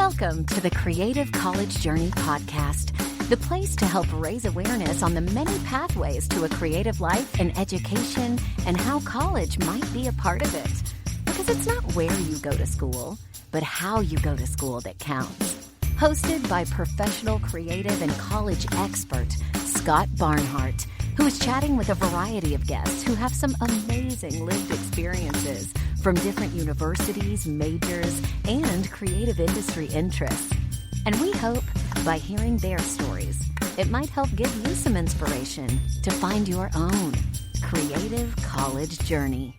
Welcome to the Creative College Journey podcast, the place to help raise awareness on the many pathways to a creative life and education and how college might be a part of it. Because it's not where you go to school, but how you go to school that counts. Hosted by professional creative and college expert Scott Barnhart, who is chatting with a variety of guests who have some amazing lived experiences from different universities, majors, and creative industry interests. And we hope by hearing their stories, it might help give you some inspiration to find your own creative college journey.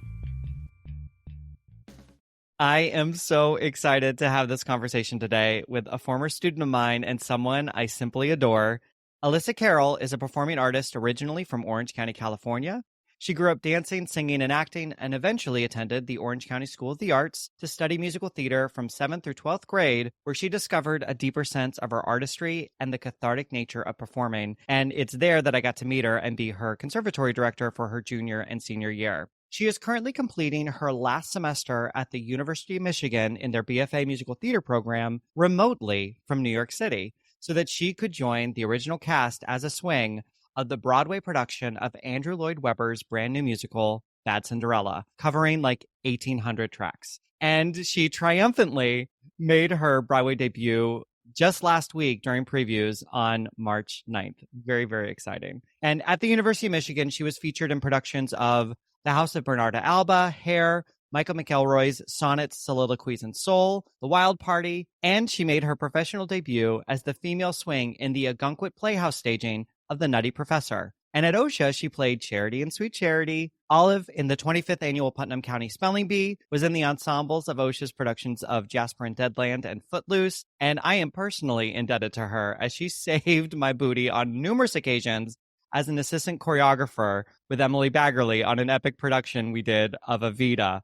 I am so excited to have this conversation today with a former student of mine and someone I simply adore. Alyssa Carol is a performing artist originally from Orange County, California. She grew up dancing, singing, and acting, and eventually attended the Orange County School of the Arts to study musical theater from 7th through 12th grade, where she discovered a deeper sense of her artistry and the cathartic nature of performing. And it's there that I got to meet her and be her conservatory director for her junior and senior year. She is currently completing her last semester at the University of Michigan in their BFA musical theater program remotely from New York City, so that she could join the original cast as a swing of the Broadway production of Andrew Lloyd Webber's brand new musical, Bad Cinderella, covering like 1,800 tracks. And she triumphantly made her Broadway debut just last week during previews on March 9th. Very, very exciting. And at the University of Michigan, she was featured in productions of The House of Bernarda Alba, Hair, Michael McElroy's Sonnets, Soliloquies, and Soul, The Wild Party, and she made her professional debut as the female swing in the Ogunquit Playhouse staging of The Nutty Professor. And at OCSA, she played Charity in Sweet Charity. Olive in the 25th Annual Putnam County Spelling Bee, was in the ensembles of OCSA's productions of Jasper and Deadland and Footloose, and I am personally indebted to her as she saved my booty on numerous occasions as an assistant choreographer with Emily Baggerly on an epic production we did of Evita,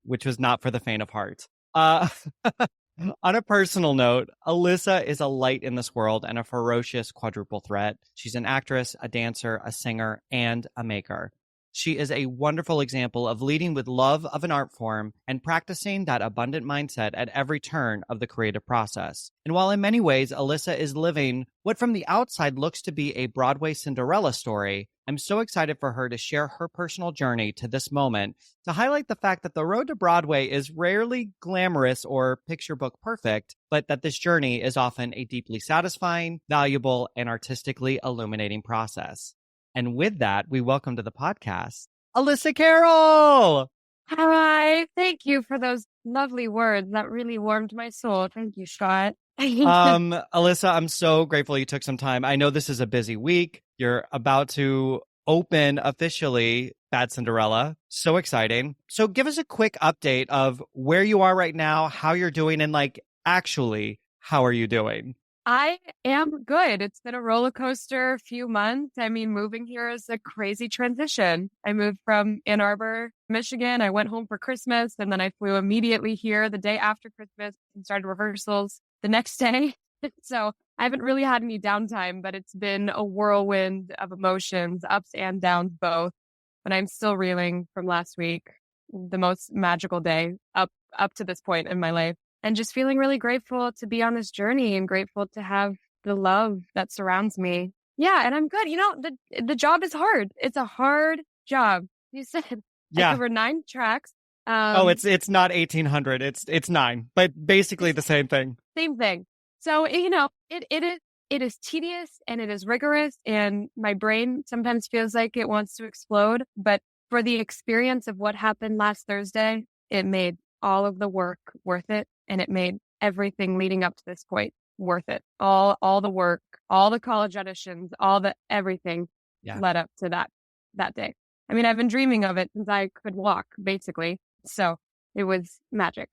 which was not for the faint of heart. On a personal note, Alyssa is a light in this world and a ferocious quadruple threat. She's an actress, a dancer, a singer, and a maker. She is a wonderful example of leading with love of an art form and practicing that abundant mindset at every turn of the creative process. And while in many ways Alyssa is living what from the outside looks to be a Broadway Cinderella story, I'm so excited for her to share her personal journey to this moment, to highlight the fact that the road to Broadway is rarely glamorous or picture book perfect, but that this journey is often a deeply satisfying, valuable, and artistically illuminating process. And with that, we welcome to the podcast, Alyssa Carol! Hi, thank you for those lovely words. That really warmed my soul. Thank you, Scott. Alyssa, I'm so grateful you took some time. I know this is a busy week. You're about to open officially Bad Cinderella. So exciting. So give us a quick update of where you are right now, how you're doing, and actually, how are you doing? I am good. It's been a roller coaster few months. I mean, moving here is a crazy transition. I moved from Ann Arbor, Michigan. I went home for Christmas, and then I flew immediately here the day after Christmas and started rehearsals the next day. So I haven't really had any downtime, but it's been a whirlwind of emotions, ups and downs both. But I'm still reeling from last week, the most magical day up to this point in my life. And just feeling really grateful to be on this journey and grateful to have the love that surrounds me. Yeah, and I'm good. You know, the job is hard. It's a hard job. You said I covered 9 tracks. It's not 1,800. It's 9, but basically the same thing. Same thing. So, you know, it is tedious and it is rigorous, and my brain sometimes feels like it wants to explode. But for the experience of what happened last Thursday, it made all of the work worth it. And it made everything leading up to this point worth it. All the work, all the college auditions, everything led up to that day. I mean, I've been dreaming of it since I could walk, basically. So it was magic.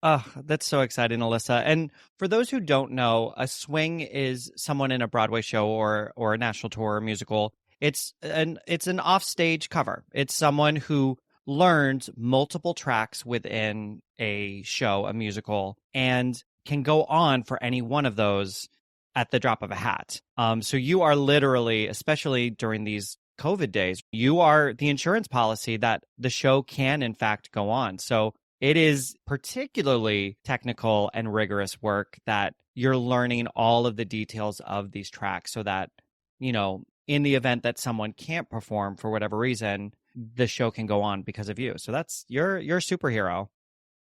Oh, that's so exciting, Alyssa. And for those who don't know, a swing is someone in a Broadway show or a national tour or musical. It's an offstage cover. It's someone who learns multiple tracks within a show, a musical, and can go on for any one of those at the drop of a hat. So you are literally, especially during these COVID days, you are the insurance policy that the show can in fact go on. So it is particularly technical and rigorous work that you're learning all of the details of these tracks so that, in the event that someone can't perform for whatever reason, the show can go on because of you. So that's you're a superhero.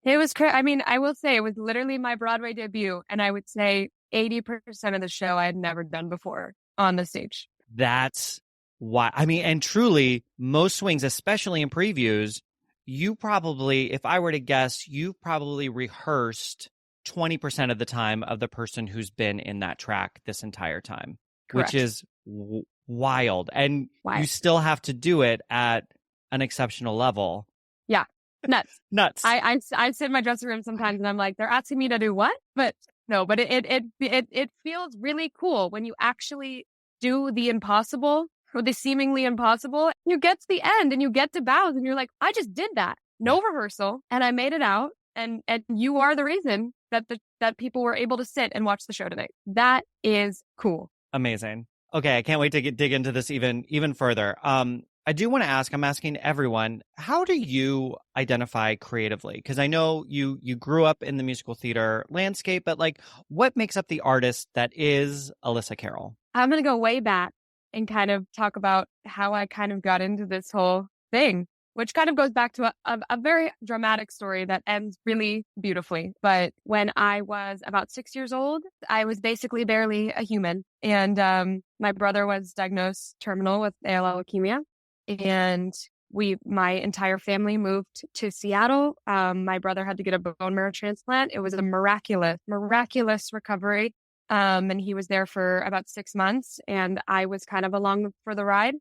It was I mean, I will say it was literally my Broadway debut, and I would say 80% of the show I had never done before on the stage. That's why, and truly, most swings, especially in previews, you probably, if I were to guess, you've probably rehearsed 20% of the time of the person who's been in that track this entire time. Correct. Which is wild. And you still have to do it at an exceptional level. Yeah. Nuts. I sit in my dressing room sometimes and I'm like, they're asking me to do what? But no, but it feels really cool when you actually do the impossible or the seemingly impossible. You get to the end and you get to bows and you're like, I just did that. No rehearsal. And I made it out. And you are the reason that people were able to sit and watch the show tonight. That is cool. Amazing. Okay. I can't wait to dig into this even further. I do want to ask, I'm asking everyone, how do you identify creatively? Because I know you grew up in the musical theater landscape, but what makes up the artist that is Alyssa Carol? I'm going to go way back and kind of talk about how I kind of got into this whole thing, which kind of goes back to a very dramatic story that ends really beautifully. But when I was about 6 years old, I was basically barely a human. And my brother was diagnosed terminal with ALL leukemia. And my entire family moved to Seattle. My brother had to get a bone marrow transplant. It was a miraculous recovery. And he was there for about 6 months, and I was kind of along for the ride.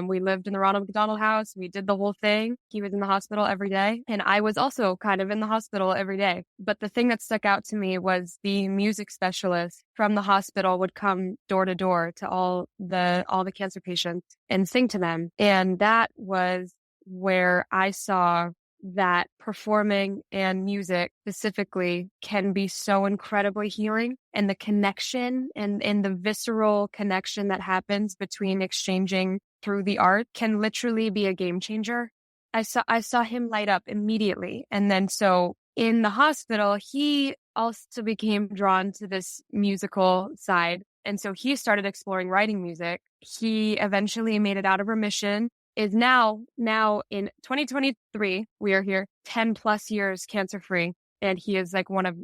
We lived in the Ronald McDonald House. We did the whole thing. He was in the hospital every day, and I was also kind of in the hospital every day. But the thing that stuck out to me was the music specialist from the hospital would come door to door to all the cancer patients and sing to them. And that was where I saw that performing and music specifically can be so incredibly healing, and the connection and the visceral connection that happens between exchanging through the art can literally be a game changer. I saw him light up immediately. And then so in the hospital, he also became drawn to this musical side. And so he started exploring writing music. He eventually made it out of remission, is now in 2023, we are here 10 plus years cancer free. And he is one of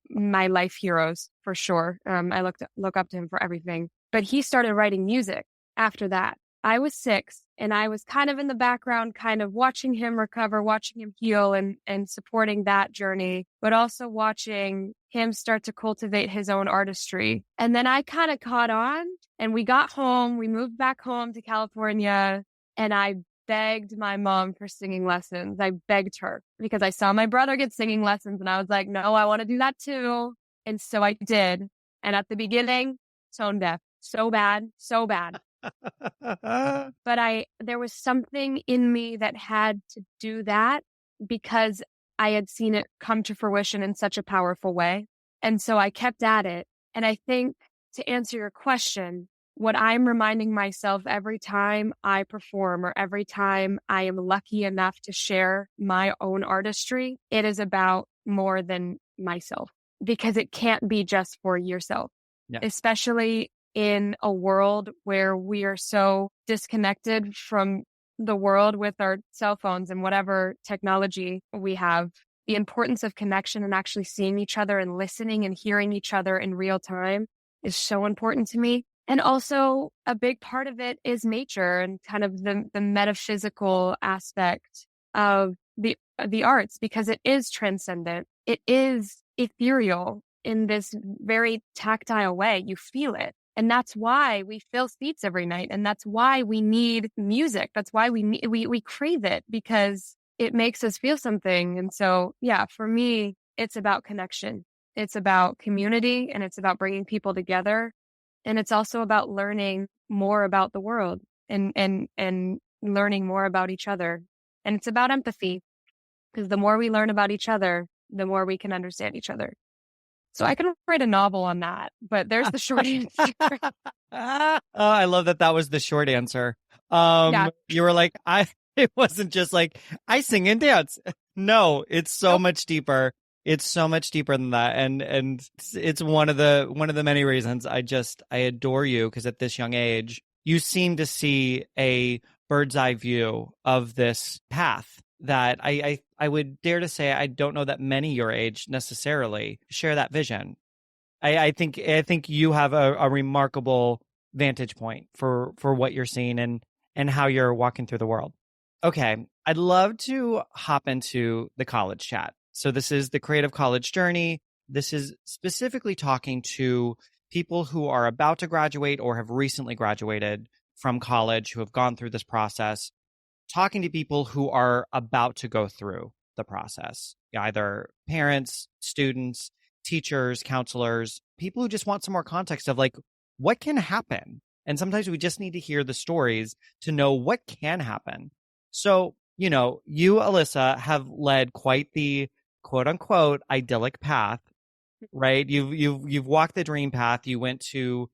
my life heroes for sure. I look up to him for everything, but he started writing music after that. I was 6 and I was kind of in the background, kind of watching him recover, watching him heal and supporting that journey, but also watching him start to cultivate his own artistry. And then I kind of caught on, and we got home, we moved back home to California. And I begged my mom for singing lessons. I begged her because I saw my brother get singing lessons and I was like, no, I want to do that too. And so I did. And at the beginning, tone deaf, so bad. But there was something in me that had to do that because I had seen it come to fruition in such a powerful way. And so I kept at it. And I think, to answer your question, what I'm reminding myself every time I perform or every time I am lucky enough to share my own artistry, it is about more than myself, because it can't be just for yourself, especially in a world where we are so disconnected from the world with our cell phones and whatever technology we have. The importance of connection and actually seeing each other and listening and hearing each other in real time is so important to me. And also a big part of it is nature and kind of the metaphysical aspect of the arts, because it is transcendent. It is ethereal in this very tactile way. You feel it. And that's why we fill seats every night. And that's why we need music. That's why we crave it, because it makes us feel something. And so, yeah, for me, it's about connection. It's about community, and it's about bringing people together. And it's also about learning more about the world and learning more about each other. And it's about empathy, because the more we learn about each other, the more we can understand each other. So I can write a novel on that, but there's the short answer. Oh, I love that was the short answer. You were like, It wasn't just like, I sing and dance. No, it's so much deeper. It's so much deeper than that. And it's one of the many reasons I adore you, because at this young age, you seem to see a bird's eye view of this path that I would dare to say I don't know that many your age necessarily share that vision. I think you have a remarkable vantage point for what you're seeing and how you're walking through the world. Okay, I'd love to hop into the college chat. So this is the Creative College Journey. This is specifically talking to people who are about to graduate or have recently graduated from college, who have gone through this process, talking to people who are about to go through the process, either parents, students, teachers, counselors, people who just want some more context of like, what can happen? And sometimes we just need to hear the stories to know what can happen. So, you, Alyssa, have led quite the quote unquote idyllic path, right? You've walked the dream path. You went to,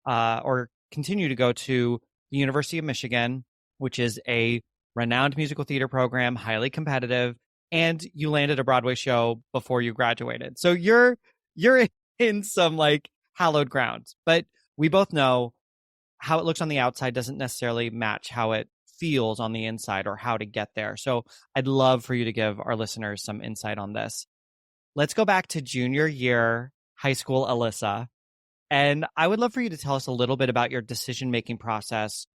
or continue to go to the University of Michigan, which is a renowned musical theater program, highly competitive, and you landed a Broadway show before you graduated. So you're in some like hallowed grounds, but we both know how it looks on the outside doesn't necessarily match how it feels on the inside or how to get there. So I'd love for you to give our listeners some insight on this. Let's go back to junior year high school Alyssa. And I would love for you to tell us a little bit about your decision-making process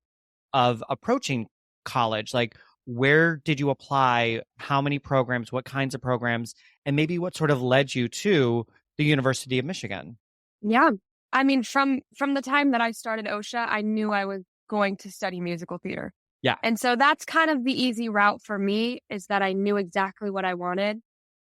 of approaching college. Like, where did you apply? How many programs? What kinds of programs? And maybe what sort of led you to the University of Michigan? Yeah. I mean, from the time that I started OCSA, I knew I was going to study musical theater. Yeah. And so that's kind of the easy route for me, is that I knew exactly what I wanted.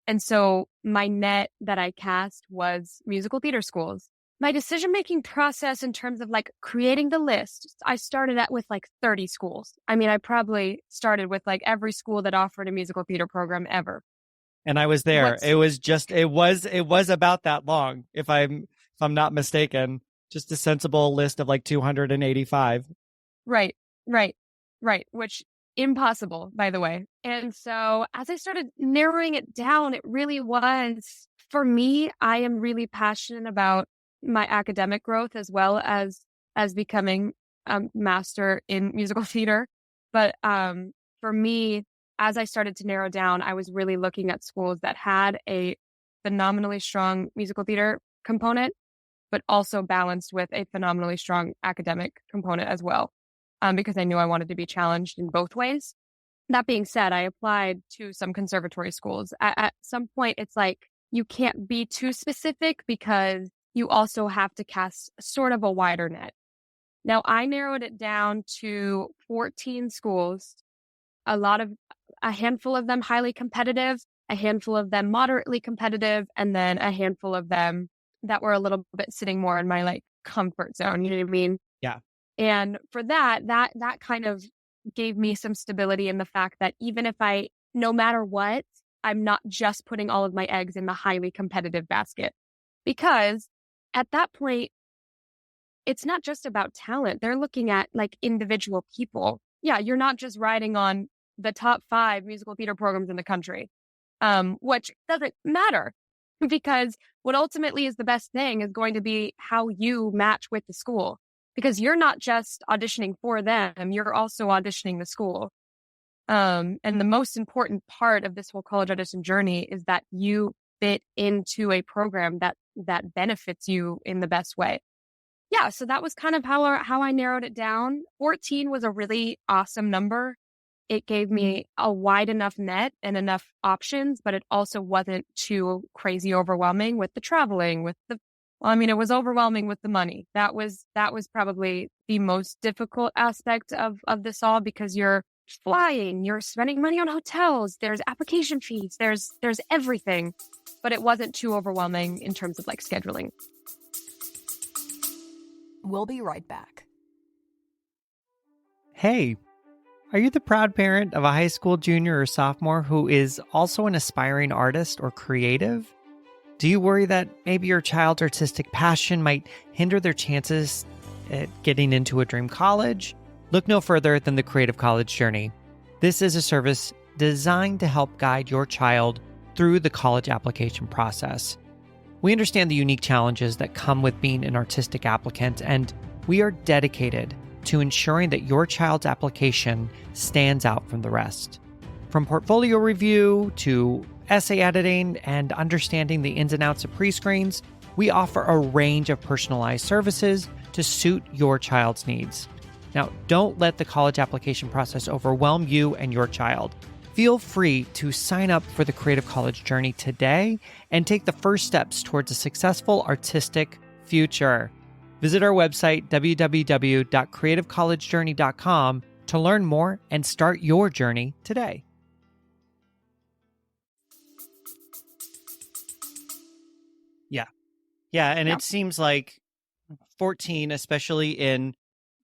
And so my net that I cast was musical theater schools. My decision-making process in terms of like creating the list, I started with like 30 schools. I mean, I probably started with like every school that offered a musical theater program ever. And I was there. It was about that long, if I'm not mistaken, just a sensible list of like 285. Right. Which impossible, by the way. And so as I started narrowing it down, it really was, for me, I am really passionate about my academic growth as well as becoming a master in musical theater. But for me, as I started to narrow down, I was really looking at schools that had a phenomenally strong musical theater component, but also balanced with a phenomenally strong academic component as well, because I knew I wanted to be challenged in both ways. That being said, I applied to some conservatory schools. At some point, it's like you can't be too specific because you also have to cast sort of a wider net. Now, I narrowed it down to 14 schools, a handful of them highly competitive, a handful of them moderately competitive, and then a handful of them that were a little bit sitting more in my like comfort zone. You know what I mean? Yeah. And for that kind of gave me some stability in the fact that even if no matter what, I'm not just putting all of my eggs in the highly competitive basket. Because at that point, it's not just about talent. They're looking at like individual people. Yeah, you're not just riding on the top 5 musical theater programs in the country, which doesn't matter, because what ultimately is the best thing is going to be how you match with the school, because you're not just auditioning for them, you're also auditioning the school. And the most important part of this whole college audition journey is that you fit into a program that benefits you in the best way. Yeah, so that was kind of how I narrowed it down. 14 was a really awesome number. It gave me a wide enough net and enough options, but it also wasn't too crazy overwhelming with the traveling, it was overwhelming with the money. That was probably the most difficult aspect of this all, because you're flying, you're spending money on hotels, there's application fees, there's everything, but it wasn't too overwhelming in terms of like scheduling. We'll be right back. Hey, are you the proud parent of a high school junior or sophomore who is also an aspiring artist or creative? Do you worry that maybe your child's artistic passion might hinder their chances at getting into a dream college? Look no further than the Creative College Journey. This is a service designed to help guide your child through the college application process. We understand the unique challenges that come with being an artistic applicant, and we are dedicated to ensuring that your child's application stands out from the rest. From portfolio review to essay editing and understanding the ins and outs of pre-screens, we offer a range of personalized services to suit your child's needs. Now, don't let the college application process overwhelm you and your child. Feel free to sign up for the Creative College Journey today and take the first steps towards a successful artistic future. Visit our website, www.creativecollegejourney.com, to learn more and start your journey today. Yeah, and it seems like 14, especially in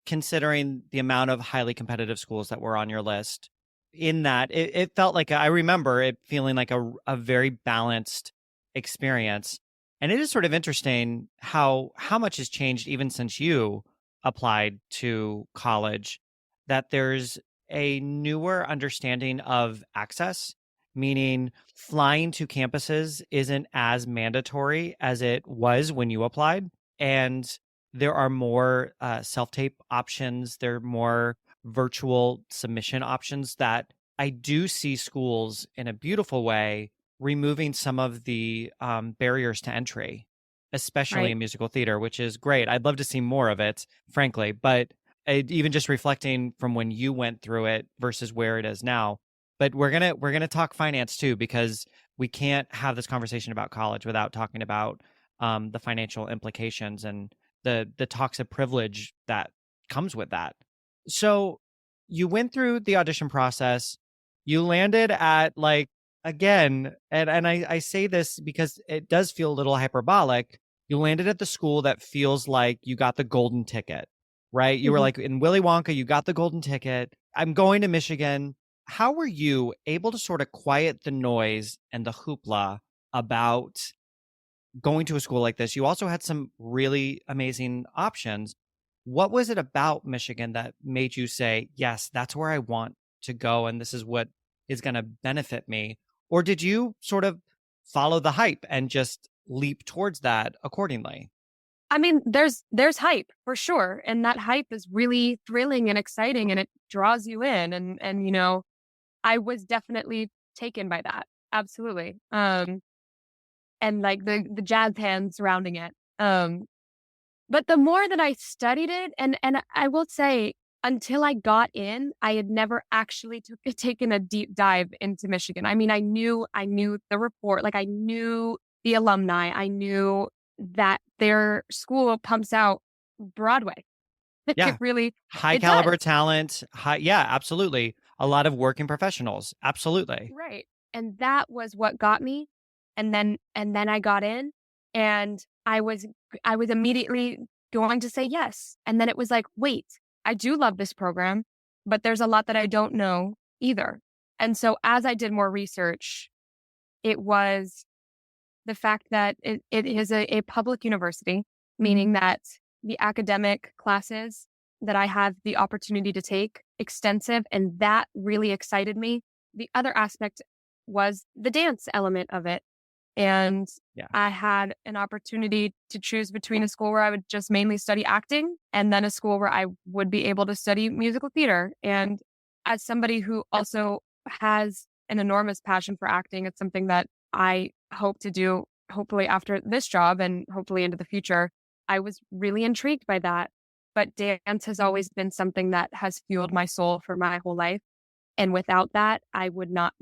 considering the amount of highly competitive schools that were on your list, in that it felt like, I remember it feeling like a very balanced experience. And it is sort of interesting how much has changed even since you applied to college, that there's a newer understanding of access, meaning flying to campuses isn't as mandatory as it was when you applied. And there are more self-tape options. There are more virtual submission options that I do see schools in a beautiful way removing some of the barriers to entry, especially in musical theater, which is great. I'd love to see more of it, frankly. But even just reflecting from when you went through it versus where it is now. But we're gonna talk finance too, because we can't have this conversation about college without talking about the financial implications and the toxic privilege that comes with that. So you went through the audition process. You landed at, like, again, and I say this because it does feel a little hyperbolic. You landed at the school that feels like you got the golden ticket, right? You were like in Willy Wonka, you got the golden ticket. I'm going to Michigan. How were you able to sort of quiet the noise and the hoopla about going to a school like this? You also had some really amazing options. What was it about Michigan that made you say, yes, that's where I want to go, and this is what is going to benefit me? Or did you sort of follow the hype and just leap towards that accordingly? I mean, there's hype for sure. And that hype is really thrilling and exciting, and it draws you in. And you know, I was definitely taken by that. Absolutely. And like the jazz hands surrounding it. But the more that I studied it, and I will say, until I got in, I had never actually taken a deep dive into Michigan. I mean, I knew the report, like I knew the alumni, I knew that their school pumps out Broadway. Yeah. It really high caliber talent. Yeah, absolutely. A lot of working professionals. Absolutely. Right. And that was what got me. And then I got in, and I was immediately going to say yes. And then it was like, wait, I do love this program, but there's a lot that I don't know either. And so as I did more research, it was the fact that it is a public university, meaning that the academic classes that I have the opportunity to take extensive, and that really excited me. The other aspect was the dance element of it. And I had an opportunity to choose between a school where I would just mainly study acting and then a school where I would be able to study musical theater. And as somebody who also has an enormous passion for acting, it's something that I hope to do, hopefully after this job and hopefully into the future. I was really intrigued by that. But dance has always been something that has fueled my soul for my whole life. And without that, I would not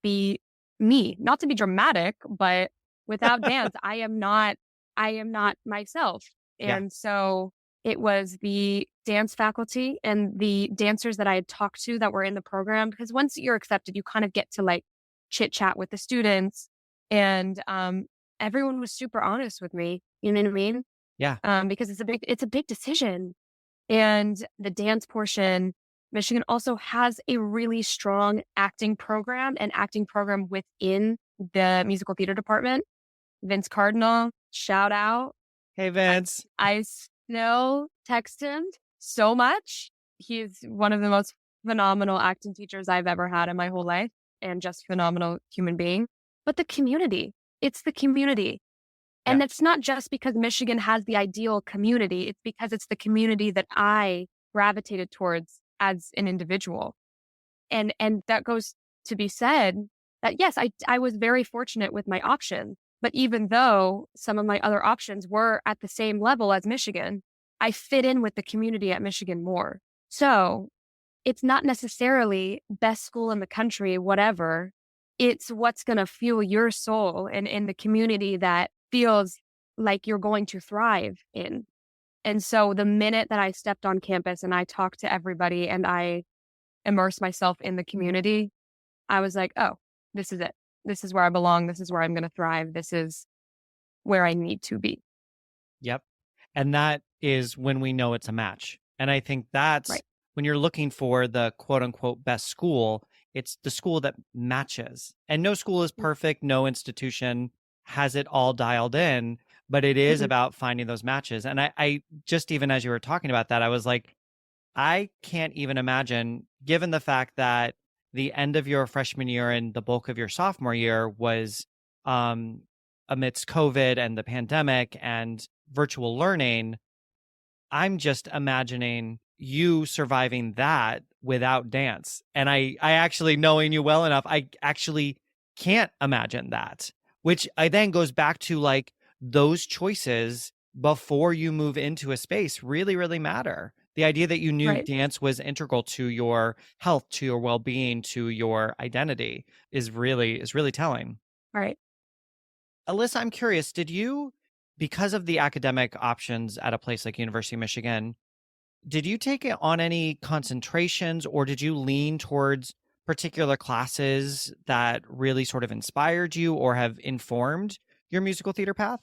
be me. Not to be dramatic, but without dance, I am not myself. And so it was the dance faculty and the dancers that I had talked to that were in the program, because once you're accepted, you kind of get to like chit chat with the students, and everyone was super honest with me. You know what I mean? Yeah. Because it's a big decision. And the dance portion, Michigan also has a really strong acting program within the musical theater department. Vince Cardinal, shout out. Hey, Vince. I still text him so much. He's one of the most phenomenal acting teachers I've ever had in my whole life and just phenomenal human being. But the community, it's the community. Yeah. And it's not just because Michigan has the ideal community. It's because it's the community that I gravitated towards as an individual. And that goes to be said that, yes, I was very fortunate with my options. But even though some of my other options were at the same level as Michigan, I fit in with the community at Michigan more. So it's not necessarily best school in the country, whatever. It's what's going to fuel your soul and in the community that feels like you're going to thrive in. And so the minute that I stepped on campus and I talked to everybody and I immersed myself in the community, I was like, oh, this is it. This is where I belong. This is where I'm going to thrive. This is where I need to be. Yep. And that is when we know it's a match. And I think that's Right. when you're looking for the quote unquote best school, it's the school that matches. And no school is perfect. No institution has it all dialed in, but it is about finding those matches. And I just, even as you were talking about that, I was like, I can't even imagine, given the fact that the end of your freshman year and the bulk of your sophomore year was amidst COVID and the pandemic and virtual learning, I'm just imagining you surviving that without dance. And I actually, knowing you well enough, I actually can't imagine that, which I then goes back to like those choices before you move into a space really, really matter. The idea that you knew Right. dance was integral to your health, to your well-being, to your identity is really telling. Right. Alyssa, I'm curious, did you, because of the academic options at a place like University of Michigan, did you take it on any concentrations or did you lean towards particular classes that really sort of inspired you or have informed your musical theater path?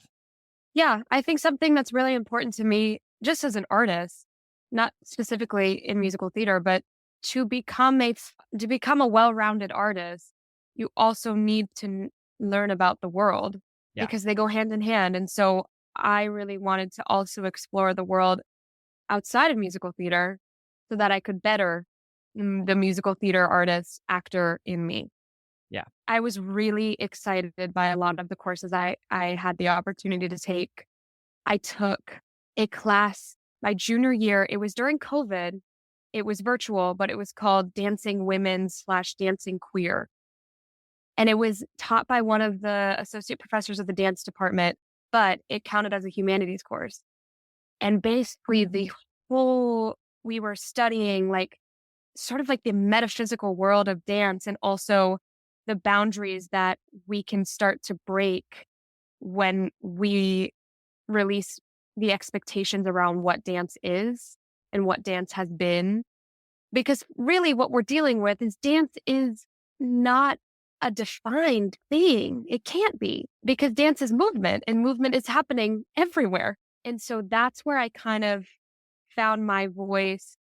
Yeah, I think something that's really important to me, just as an artist, not specifically in musical theater, but to become a well-rounded artist, you also need to learn about the world Yeah. because they go hand in hand. And so I really wanted to also explore the world outside of musical theater so that I could better the musical theater artist actor in me. Yeah. I was really excited by a lot of the courses I had the opportunity to take. I took a class my junior year. It was during COVID. It was virtual, but it was called Dancing Women/Dancing Queer. And it was taught by one of the associate professors of the dance department, but it counted as a humanities course. And basically we were studying like sort of like the metaphysical world of dance and also the boundaries that we can start to break when we release the expectations around what dance is and what dance has been. Because really what we're dealing with is dance is not a defined thing. It can't be because dance is movement and movement is happening everywhere. And so that's where I kind of found my voice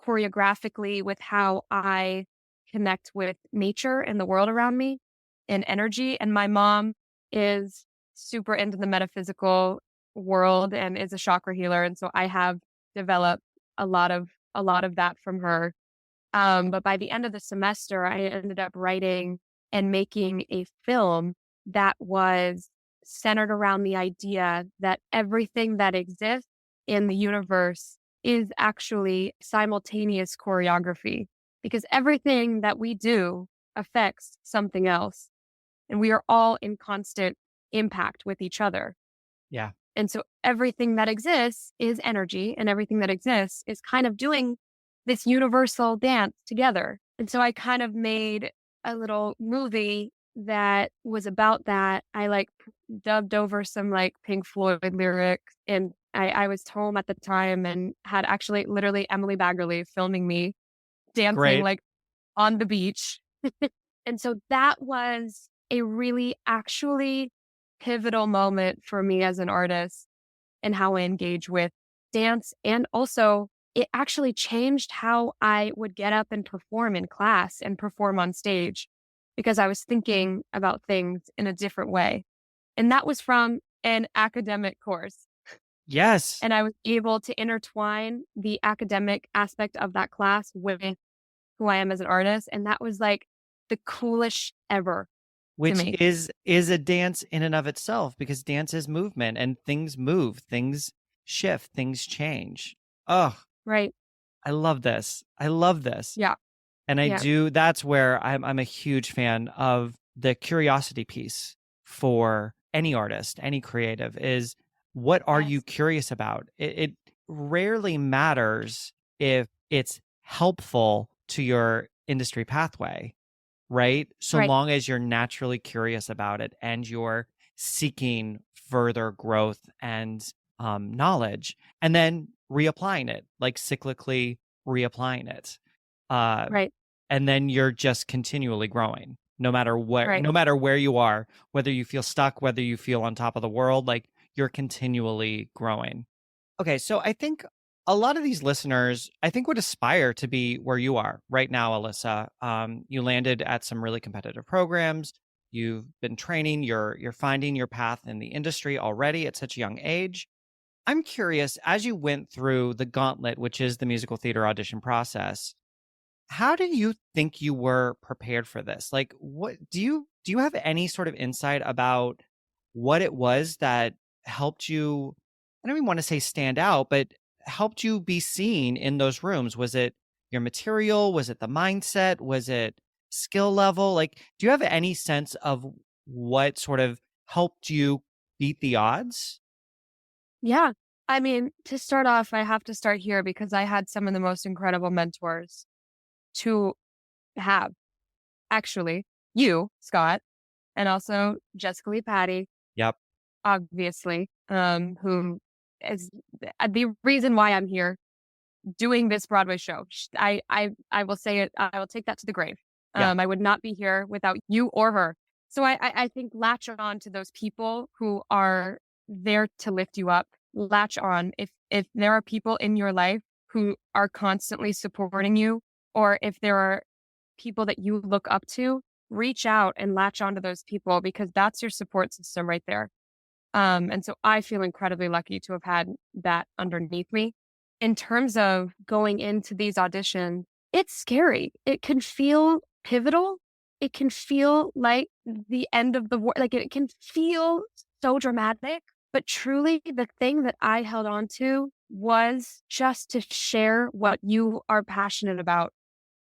choreographically with how I connect with nature and the world around me and energy. And my mom is super into the metaphysical world and is a chakra healer. And so I have developed a lot of that from her. But by the end of the semester, I ended up writing and making a film that was centered around the idea that everything that exists in the universe is actually simultaneous choreography because everything that we do affects something else. And we are all in constant impact with each other. Yeah. And so everything that exists is energy and everything that exists is kind of doing this universal dance together. And so I kind of made a little movie that was about that. I like dubbed over some like Pink Floyd lyrics and I was home at the time and had actually literally Emily Baggerly filming me dancing Great. like on the beach. And so that was a really actually pivotal moment for me as an artist and how I engage with dance. And also it actually changed how I would get up and perform in class and perform on stage because I was thinking about things in a different way. And that was from an academic course. Yes. And I was able to intertwine the academic aspect of that class with who I am as an artist. And that was like the coolest ever to Which me. is a dance in and of itself, because dance is movement and things move, things shift, things change. Oh, Right. I love this. I love this. Yeah. And Yeah. that's where I'm a huge fan of the curiosity piece for any artist, any creative, is what are you Yes. curious about? It rarely matters if it's helpful to your industry pathway, right? So Right. long as you're naturally curious about it and you're seeking further growth and knowledge, and then reapplying it, like cyclically reapplying it. Uh, Right. and then you're just continually growing, no matter Right. where you are, whether you feel stuck, whether you feel on top of the world, like you're continually growing. Okay, so I think a lot of these listeners, I think, would aspire to be where you are right now, Alyssa. You landed at some really competitive programs. You've been training. You're finding your path in the industry already at such a young age. I'm curious, as you went through the gauntlet, which is the musical theater audition process, how do you think you were prepared for this? Like, what do you have any sort of insight about what it was that helped you? I don't even want to say stand out, but helped you be seen in those rooms? Was it your material? Was it the mindset? Was it skill level? Like, do you have any sense of what sort of helped you beat the odds? Yeah. I mean, to start off, I have to start here because I had some of the most incredible mentors to have. Actually, you, Scott, and also Jessica Lee Patty, Yep. obviously, who is the reason why I'm here doing this Broadway show. I will say it. I will take that to the grave. Yeah. I would not be here without you or her. So I think latch on to those people who are there to lift you up. Latch on. If there are people in your life who are constantly supporting you, or if there are people that you look up to, reach out and latch onto those people, because that's your support system right there. And so I feel incredibly lucky to have had that underneath me. In terms of going into these auditions, it's scary. It can feel pivotal. It can feel like the end of the war. Like it can feel so dramatic. But truly, the thing that I held on to was just to share what you are passionate about.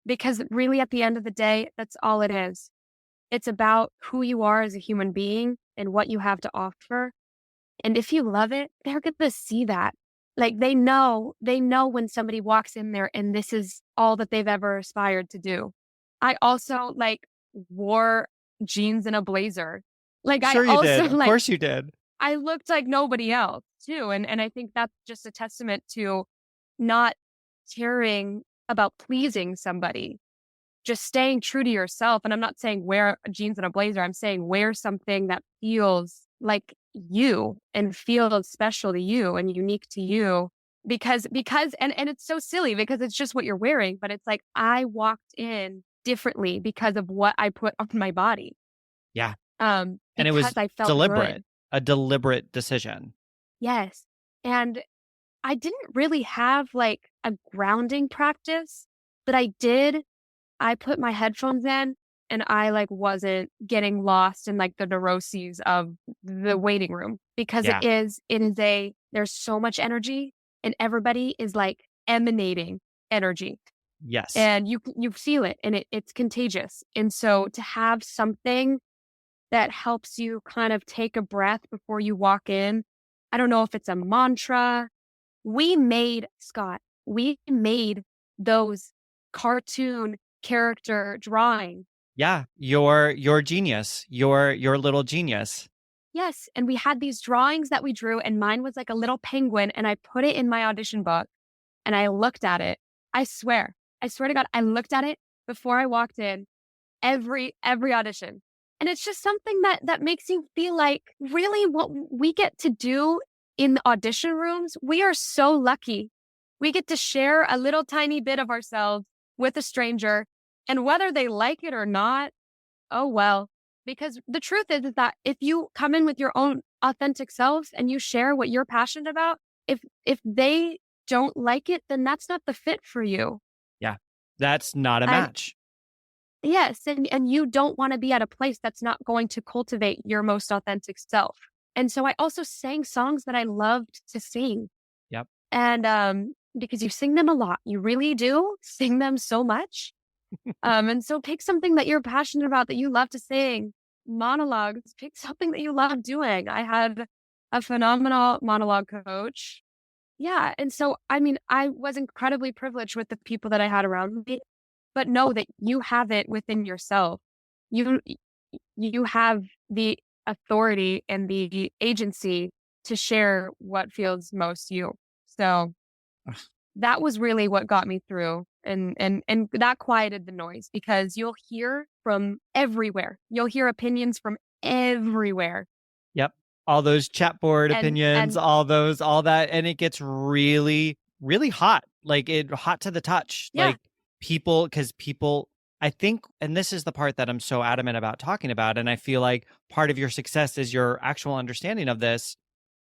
Because really, at the end of the day, that's all it is. It's about who you are as a human being and what you have to offer. And if you love it, they're going to see that. Like they know when somebody walks in there and this is all that they've ever aspired to do. I also wore jeans and a blazer. Like I Sure you also did. Of course you did. I looked like nobody else too. And I think that's just a testament to not caring about pleasing somebody, just staying true to yourself. And I'm not saying wear jeans and a blazer. I'm saying wear something that feels like you and feels special to you and unique to you. Because and it's so silly because it's just what you're wearing, but it's like I walked in differently because of what I put on my body. Yeah. Um, And it because was I felt deliberate, good. a deliberate decision. Yes. And I didn't really have like a grounding practice, but I put my headphones in and I wasn't getting lost in the neuroses of the waiting room, because Yeah. there's so much energy and everybody is emanating energy, Yes. and you feel it, and it's contagious. And so to have something that helps you kind of take a breath before you walk in, I don't know if it's a mantra. We made those cartoon character drawing. Yeah. Your genius, your little genius. Yes. And we had these drawings that we drew, and mine was like a little penguin, and I put it in my audition book and I looked at it. I swear to God, I looked at it before I walked in every audition. And it's just something that makes you feel like really what we get to do in the audition rooms. We are so lucky. We get to share a little tiny bit of ourselves with a stranger, and whether they like it or not, oh well. Because the truth is that if you come in with your own authentic selves and you share what you're passionate about, if they don't like it, then that's not the fit for you. Yeah. That's not a And match. yes, and you don't want to be at a place that's not going to cultivate your most authentic self. And so I also sang songs that I loved to sing. Yep. And because you sing them a lot, you really do sing them so much. And so pick something that you're passionate about, that you love to sing. Monologues, pick something that you love doing. I had a phenomenal monologue coach. Yeah. And so, I mean, I was incredibly privileged with the people that I had around me, but know that you have it within yourself. You have the authority and the agency to share what feels most you. So that was really what got me through, and that quieted the noise, because you'll hear from everywhere. You'll hear opinions from everywhere. Yep. All those chat board opinions, And all that. And it gets really, really hot. Like hot to the touch. yeah, Like people, I think, and this is the part that I'm so adamant about talking about. And I feel like part of your success is your actual understanding of this,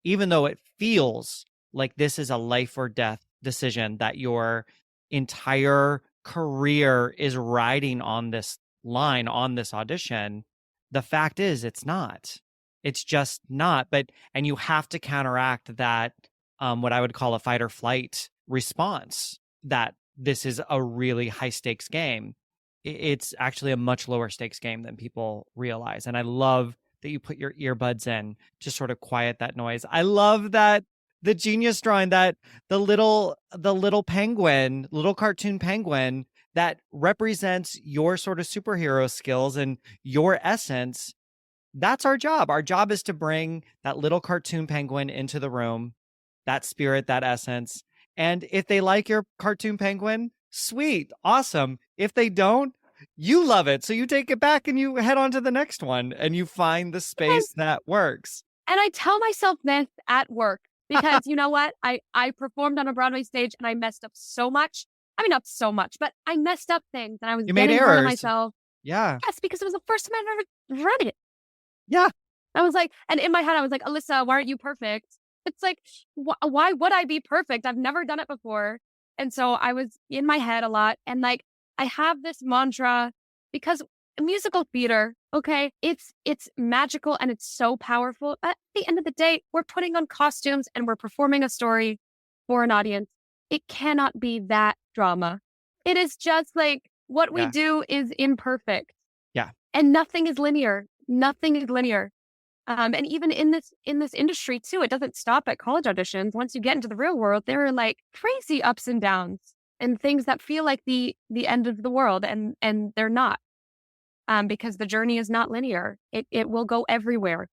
even though it feels like this is a life or death decision, that your entire career is riding on this line, on this audition. The fact is, it's not. It's just not. And you have to counteract that, what I would call a fight or flight response, that this is a really high stakes game. It's actually a much lower stakes game than people realize. And I love that you put your earbuds in to sort of quiet that noise. I love that the genius drawing, that the little penguin, little cartoon penguin that represents your sort of superhero skills and your essence. That's our job. Our job is to bring that little cartoon penguin into the room, that spirit, that essence. And if they like your cartoon penguin, sweet, awesome. If they don't, you love it. So you take it back and you head on to the next one and you find the space that works. And I tell myself this at work, because you know what? I performed on a Broadway stage and I messed up so much. I mean, not so much, but I messed up things and I was You made getting hard on errors. myself. Yeah. Yes, because it was the first time I ever read it. Yeah. I was like, and in my head, I was like, Alyssa, why aren't you perfect? It's like, why would I be perfect? I've never done it before. And so I was in my head a lot. And like, I have this mantra, because musical theater, okay, it's magical and it's so powerful. At the end of the day, we're putting on costumes and we're performing a story for an audience. It cannot be that drama. It is just like, what we do is imperfect. Yeah. And nothing is linear. Nothing is linear. And even in this industry too, it doesn't stop at college auditions. Once you get into the real world, there are like crazy ups and downs and things that feel like the end of the world, and they're not, because the journey is not linear. It will go everywhere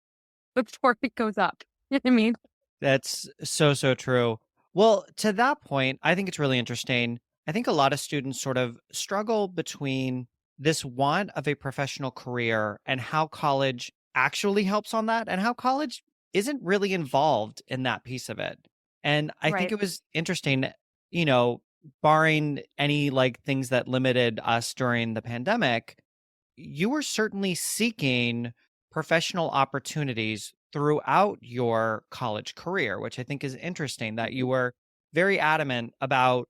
before it goes up. You know what I mean? That's so true. Well, to that point, I think it's really interesting. I think a lot of students sort of struggle between this want of a professional career and how college actually helps on that, and how college isn't really involved in that piece of it. And I think it was interesting, barring any like things that limited us during the pandemic, you were certainly seeking professional opportunities throughout your college career, which I think is interesting, that you were very adamant about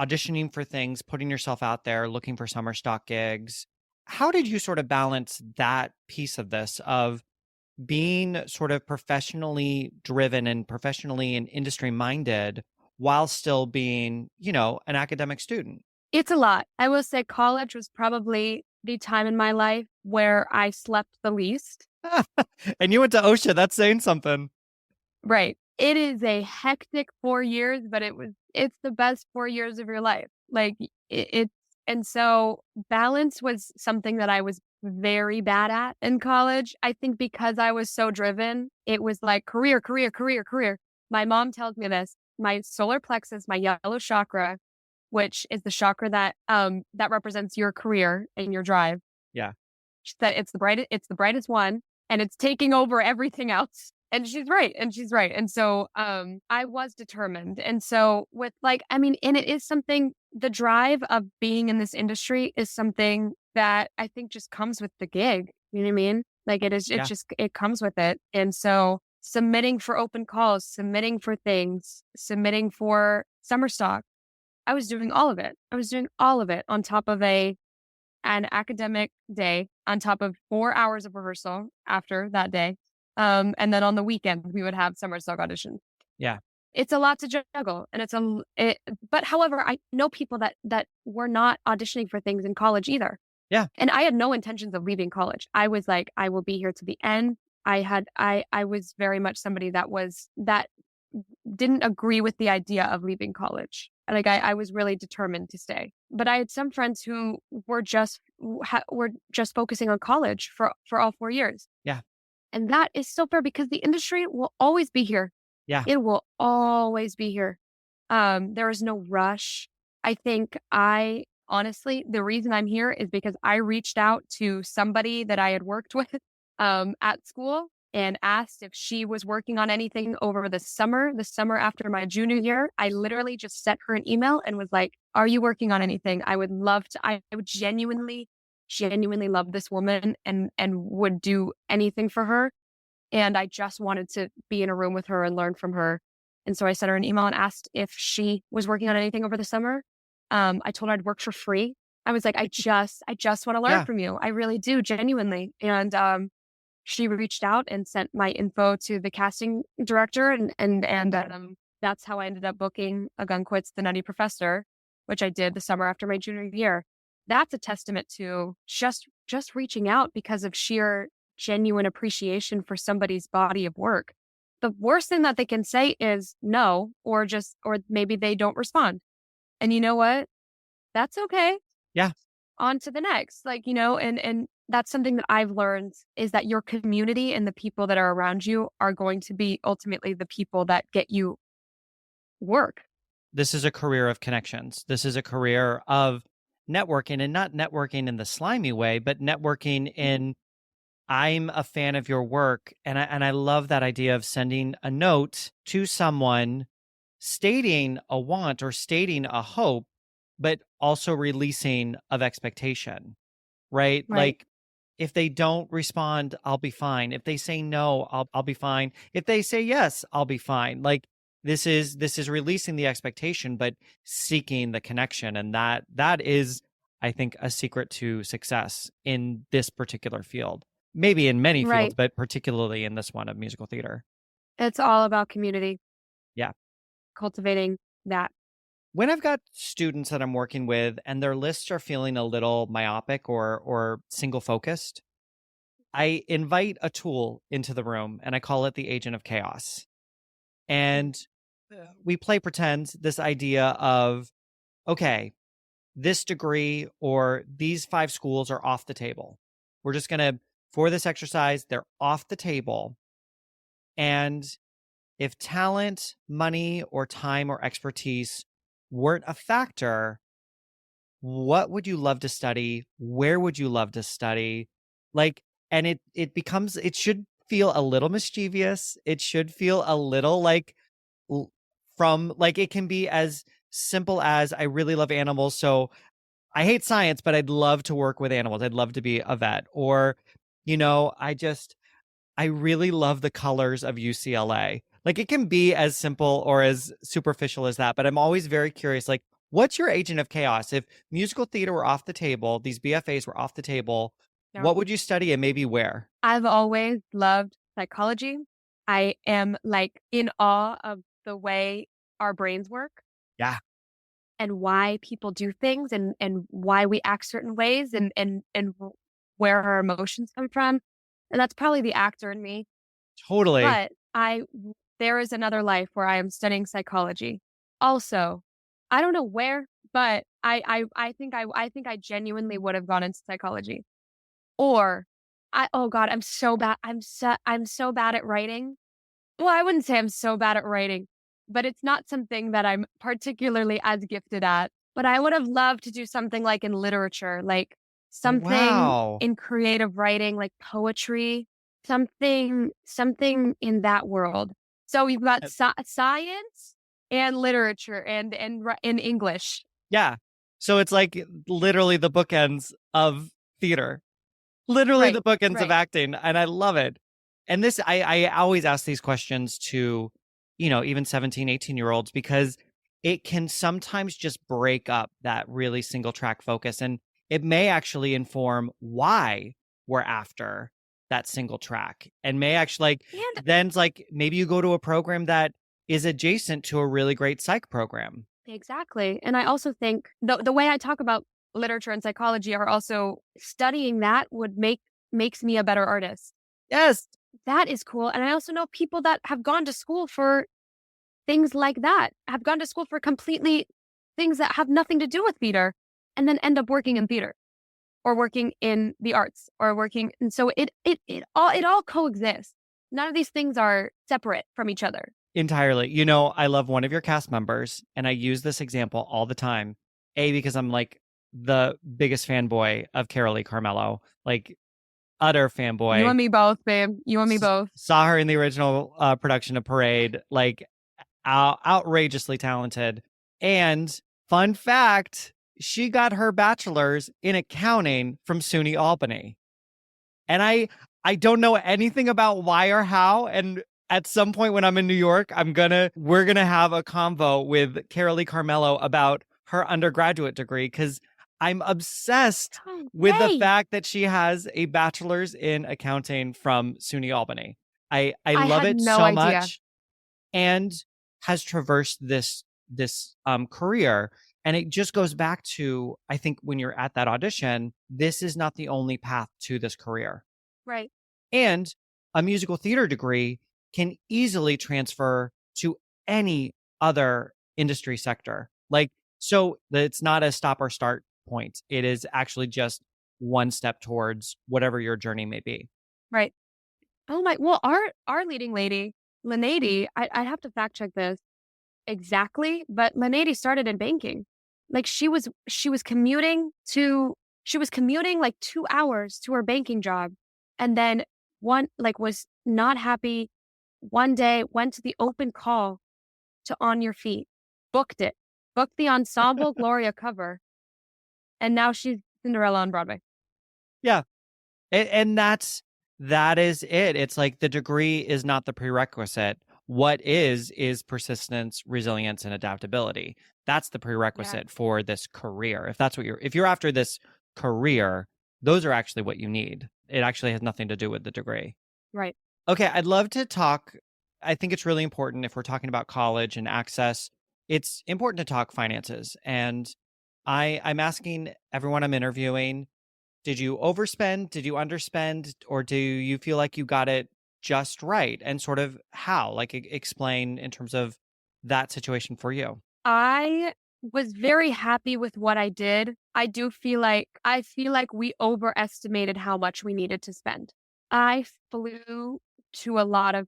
auditioning for things, putting yourself out there, looking for summer stock gigs. How did you sort of balance that piece of this, of being sort of professionally driven and professionally and industry minded while still being, an academic student? It's a lot. I will say college was probably the time in my life where I slept the least. And you went to OCSA. That's saying something. Right. It is a hectic 4 years, but it's the best 4 years of your life. Like and so balance was something that I was very bad at in college. I think because I was so driven, it was like career, career, career, career. My mom tells me this. My solar plexus, my yellow chakra, which is the chakra that represents your career and your drive. Yeah. She said it's the brightest one, and it's taking over everything else. And she's right. And so I was determined. And so and it is something, the drive of being in this industry is something that I think just comes with the gig. You know what I mean? Like it comes with it. And so submitting for open calls, submitting for things, submitting for summer stock, I was doing all of it. I was doing all of it on top of an academic day, on top of 4 hours of rehearsal after that day. And then on the weekend, we would have summer stock auditions. Yeah. It's a lot to juggle, and but however, I know people that were not auditioning for things in college either. Yeah. And I had no intentions of leaving college. I was like, I will be here to the end. I was very much somebody that didn't agree with the idea of leaving college. Like I was really determined to stay. But I had some friends who were just focusing on college for all 4 years. Yeah. And that is so fair because the industry will always be here. Yeah. It will always be here. There is no rush. I think honestly, the reason I'm here is because I reached out to somebody that I had worked with at school and asked if she was working on anything over the summer after my junior year. I literally just sent her an email and was like, are you working on anything? I would genuinely love this woman and would do anything for her. And I just wanted to be in a room with her and learn from her. And so I sent her an email and asked if she was working on anything over the summer. I told her I'd work for free. I was like, I just want to learn from you. I really do, genuinely. And she reached out and sent my info to the casting director. And that's how I ended up booking A Gun Quits the Nutty Professor, which I did the summer after my junior year. That's a testament to just reaching out because of sheer genuine appreciation for somebody's body of work. The worst thing that they can say is no, or maybe they don't respond. And you know what? That's okay. Yeah. On to the next. And that's something that I've learned is that your community and the people that are around you are going to be ultimately the people that get you work. This is a career of connections. This is a career of networking, and not networking in the slimy way, but networking in I'm a fan of your work. And I love that idea of sending a note to someone stating a want or stating a hope, but also releasing of expectation, right? Like if they don't respond, I'll be fine. If they say no, I'll be fine. If they say yes, I'll be fine. Like this is releasing the expectation, but seeking the connection. And that is, I think, a secret to success in this particular field. Maybe in many fields, but particularly in this one of musical theater. It's all about community. Yeah. Cultivating that. When I've got students that I'm working with and their lists are feeling a little myopic or single focused, I invite a tool into the room and I call it the agent of chaos. And we play pretend, this idea of, okay, this degree or these 5 schools are off the table. We're just going to, for this exercise, they're off the table. And if talent, money, or time or expertise weren't a factor, what would you love to study? Where would you love to study? And it should feel a little mischievous. It should feel a little it can be as simple as I really love animals. So I hate science, but I'd love to work with animals. I'd love to be a vet. Or, I really love the colors of UCLA. Like it can be as simple or as superficial as that, but I'm always very curious, like, what's your agent of chaos? If musical theater were off the table, these BFAs were off the table, what would you study and maybe where? I've always loved psychology. I am in awe of the way our brains work. Yeah. And why people do things and why we act certain ways and where our emotions come from. And that's probably the actor in me. Totally. But there is another life where I am studying psychology. Also, I don't know where, but I think I genuinely would have gone into psychology. Or I'm so bad. I'm so bad at writing. Well, I wouldn't say I'm so bad at writing, but it's not something that I'm particularly as gifted at. But I would have loved to do something like in literature, like something in creative writing, like poetry, something in that world. So we've got science and literature and in English. Yeah. So it's like literally the bookends of theater, literally the bookends of acting. And I love it. And this, I always ask these questions to, even 17, 18-year-olds, because it can sometimes just break up that really single track focus. And it may actually inform why we're after that single track, and may actually then it's like maybe you go to a program that is adjacent to a really great psych program. Exactly. And I also think the way I talk about literature and psychology are also studying that makes me a better artist. Yes. That is cool. And I also know people that have gone to school for things like that, have gone to school for completely things that have nothing to do with theater, and then end up working in theater or working in the arts or working. And so it all coexists. None of these things are separate from each other. Entirely. I love one of your cast members, and I use this example all the time. Because I'm like the biggest fanboy of Carolee Carmello, like utter fanboy. You and me both, babe. You and me both. Saw her in the original production of Parade, like outrageously talented. And fun fact, she got her bachelor's in accounting from SUNY Albany. And I don't know anything about why or how. And at some point when I'm in New York, we're gonna have a convo with Carolee Carmello about her undergraduate degree, because I'm obsessed with the fact that she has a bachelor's in accounting from SUNY Albany. I love it so much, and has traversed this career. And it just goes back to, I think when you're at that audition, this is not the only path to this career. Right. And a musical theater degree can easily transfer to any other industry sector. So it's not a stop or start point. It is actually just one step towards whatever your journey may be. Right. Oh my, well, our leading lady, Lynady, I'd have to fact check this exactly, but Lynady started in banking. Like she was commuting like 2 hours to her banking job, and then was not happy. One day went to the open call to On Your Feet, booked the Ensemble Gloria cover, and now she's Cinderella on Broadway. Yeah. And that is it. It's like the degree is not the prerequisite. What is persistence, resilience, and adaptability. That's the prerequisite for this career. If you're after this career, those are actually what you need. It actually has nothing to do with the degree. Right. Okay, I'd love to talk. I think it's really important, if we're talking about college and access, it's important to talk finances. And I'm asking everyone I'm interviewing, did you overspend? Did you underspend? Or do you feel like you got it just right? And sort of how? Explain in terms of that situation for you. I was very happy with what I did. I feel like we overestimated how much we needed to spend. I flew to a lot of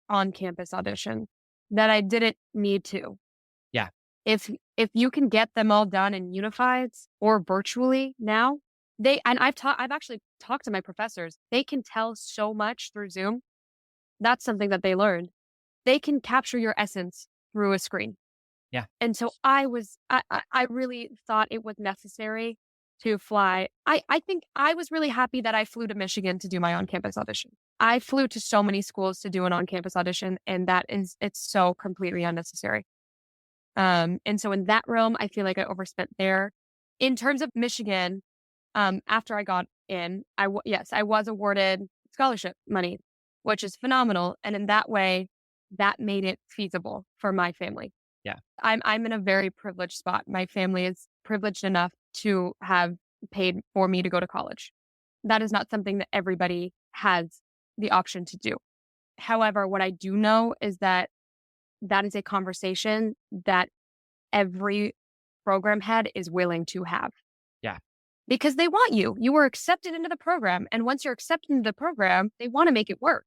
on-campus auditions that I didn't need to. Yeah. If you can get them all done in unifieds or virtually now, I've actually talked to my professors. They can tell so much through Zoom. That's something that they learned. They can capture your essence through a screen. Yeah. And so I really thought it was necessary to fly. I think I was really happy that I flew to Michigan to do my on-campus audition. I flew to so many schools to do an on-campus audition, and it's so completely unnecessary. And so in that realm, I feel like I overspent there. In terms of Michigan, after I got in, I was awarded scholarship money, which is phenomenal. And in that way, that made it feasible for my family. Yeah. I'm in a very privileged spot. My family is privileged enough to have paid for me to go to college. That is not something that everybody has the option to do. However, what I do know is that is a conversation that every program head is willing to have. Yeah. Because they want you. You were accepted into the program. And once you're accepted into the program, they want to make it work.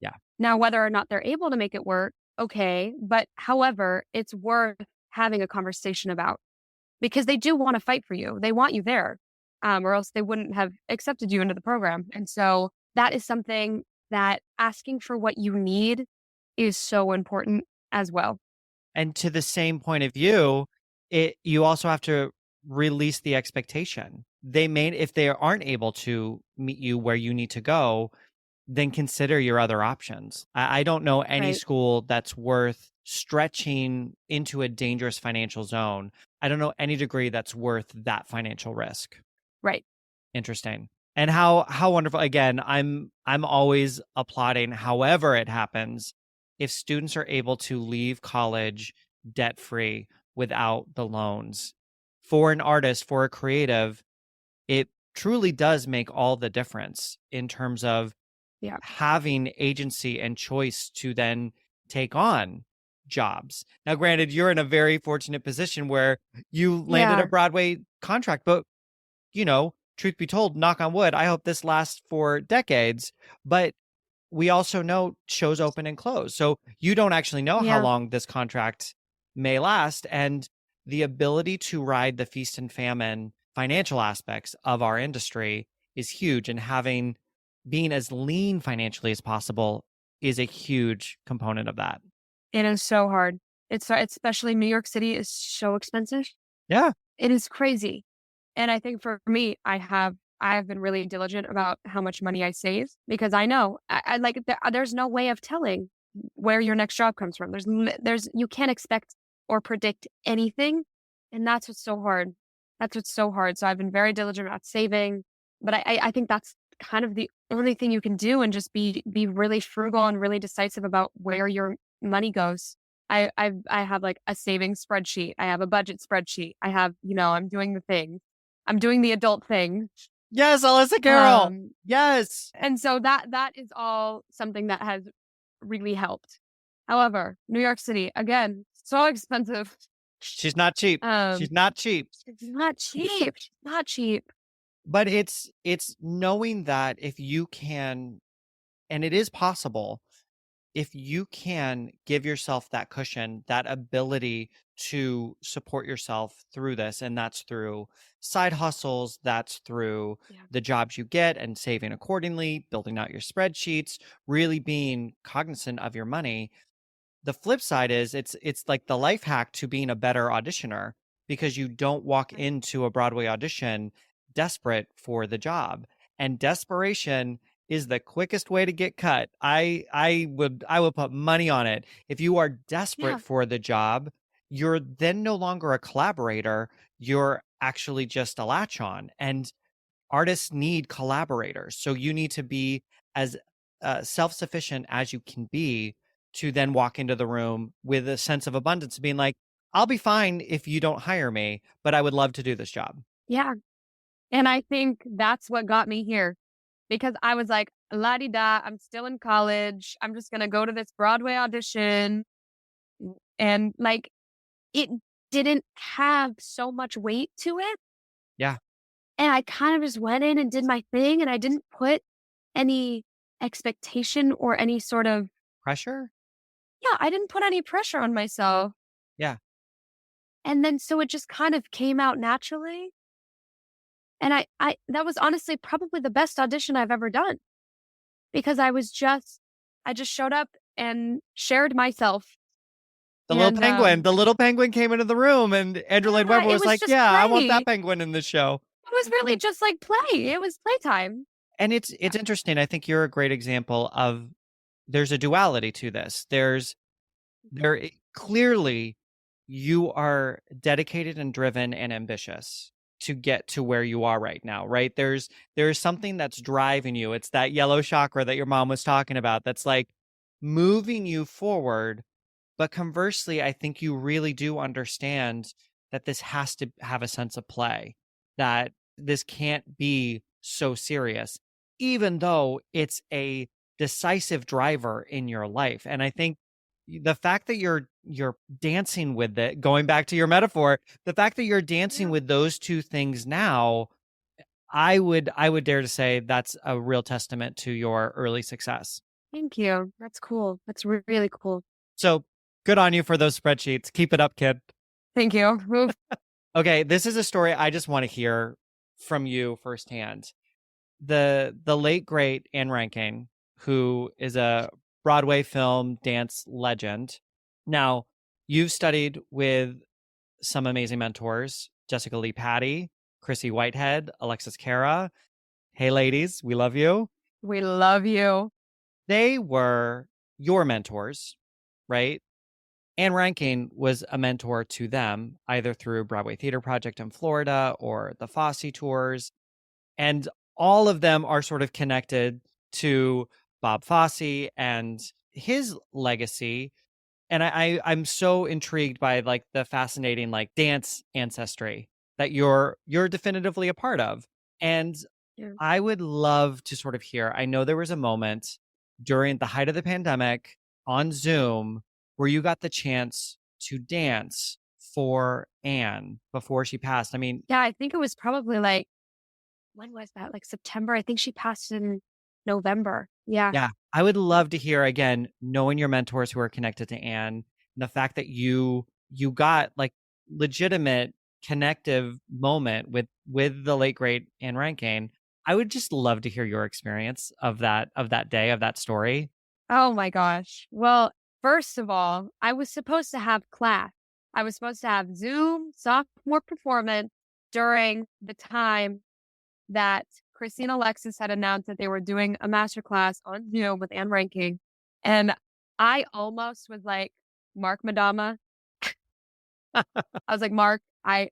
Yeah. Now, whether or not they're able to make it work, okay. But however, it's worth having a conversation about, because they do want to fight for you. They want you there, or else they wouldn't have accepted you into the program. And so that is something that asking for what you need is so important as well. And to the same point of view, you also have to release the expectation. If they aren't able to meet you where you need to go, then consider your other options. I don't know any school that's worth stretching into a dangerous financial zone, I don't know any degree that's worth that financial risk. Right. Interesting. And how wonderful. Again, I'm always applauding, however it happens, if students are able to leave college debt free without the loans. For an artist, for a creative, it truly does make all the difference in terms of having agency and choice to then take on jobs. Now, granted, you're in a very fortunate position where you landed a Broadway contract, but truth be told, knock on wood, I hope this lasts for decades. But we also know shows open and close. So you don't actually know how long this contract may last. And the ability to ride the feast and famine financial aspects of our industry is huge. And being as lean financially as possible is a huge component of that. It is so hard. It's especially New York City is so expensive. Yeah. It is crazy. And I think for me, I have been really diligent about how much money I save, because I know there's no way of telling where your next job comes from. You can't expect or predict anything. And that's what's so hard. So I've been very diligent about saving, but I think that's kind of the only thing you can do, and just be really frugal and really decisive about where your money goes. I have like a savings spreadsheet. I have a budget spreadsheet. I have, I'm doing the thing. I'm doing the adult thing. Yes, Alyssa Carol. Yes. And so that is all something that has really helped. However, New York City, again, so expensive. She's not cheap. She's not cheap. It's not cheap. She's not cheap. But it's knowing that if you can, and it is possible, if you can give yourself that cushion, that ability to support yourself through this, and that's through side hustles, that's through the jobs you get and saving accordingly, building out your spreadsheets, really being cognizant of your money. The flip side is it's like the life hack to being a better auditioner, because you don't walk into a Broadway audition desperate for the job. And desperation is the quickest way to get cut. I would put money on it. If you are desperate for the job, you're then no longer a collaborator. You're actually just a latch on. And artists need collaborators. So you need to be as self-sufficient as you can be to then walk into the room with a sense of abundance, being like, I'll be fine if you don't hire me, but I would love to do this job. Yeah. And I think that's what got me here, because I was like, la-di-da, I'm still in college. I'm just going to go to this Broadway audition. And like, it didn't have so much weight to it. Yeah. And I kind of just went in and did my thing, and I didn't put any expectation or any sort of pressure. Yeah, I didn't put any pressure on myself. Yeah. And then so it just kind of came out naturally. And I that was honestly probably the best audition I've ever done, because I just showed up and shared myself. The little penguin came into the room, and Andrew Lloyd Webber was like, I want that penguin in the show. It was really just like play. It was playtime. And it's interesting. I think you're a great example of, there's a duality to this. Clearly you are dedicated and driven and ambitious to get to where you are right now, right? There's something that's driving you. It's that yellow chakra that your mom was talking about that's like moving you forward. But conversely, I think you really do understand that this has to have a sense of play, that this can't be so serious, even though it's a decisive driver in your life. And I think the fact that you're dancing with it, going back to your metaphor, the fact that you're dancing with those two things now, I would dare to say that's a real testament to your early success. Thank you. That's cool. That's really cool. So good on you for those spreadsheets. Keep it up, kid. Thank you. Okay, this is a story I just want to hear from you firsthand. The late great Anne Rankin, who is a Broadway film dance legend. Now, you've studied with some amazing mentors: Jessica Lee Patty, Chrissy Whitehead, Alexis Cara. Hey, ladies, we love you. We love you. They were your mentors, right? Anne Rankin was a mentor to them, either through Broadway Theater Project in Florida or the Fosse tours. And all of them are sort of connected to Bob Fosse and his legacy. And I'm so intrigued by like the fascinating like dance ancestry that you're definitively a part of. And Yeah. I would love to sort of hear. I know there was a moment during the height of the pandemic on Zoom where you got the chance to dance for Anne before she passed. I mean, Yeah, I think it was probably like, when was that? Like September. I think she passed in November. Yeah. yeah, I would love to hear again, knowing your mentors who are connected to Anne, the fact that you got like legitimate connective moment with the late great Anne Rankin. I would just love to hear your experience of that day, of that story. Oh my gosh. Well, first of all, I was supposed to have class. I was supposed to have Zoom sophomore performance during the time that Christine Alexis had announced that they were doing a masterclass on Zoom with Anne Ranking. And I almost was like, Mark Madama. I was like, Mark, I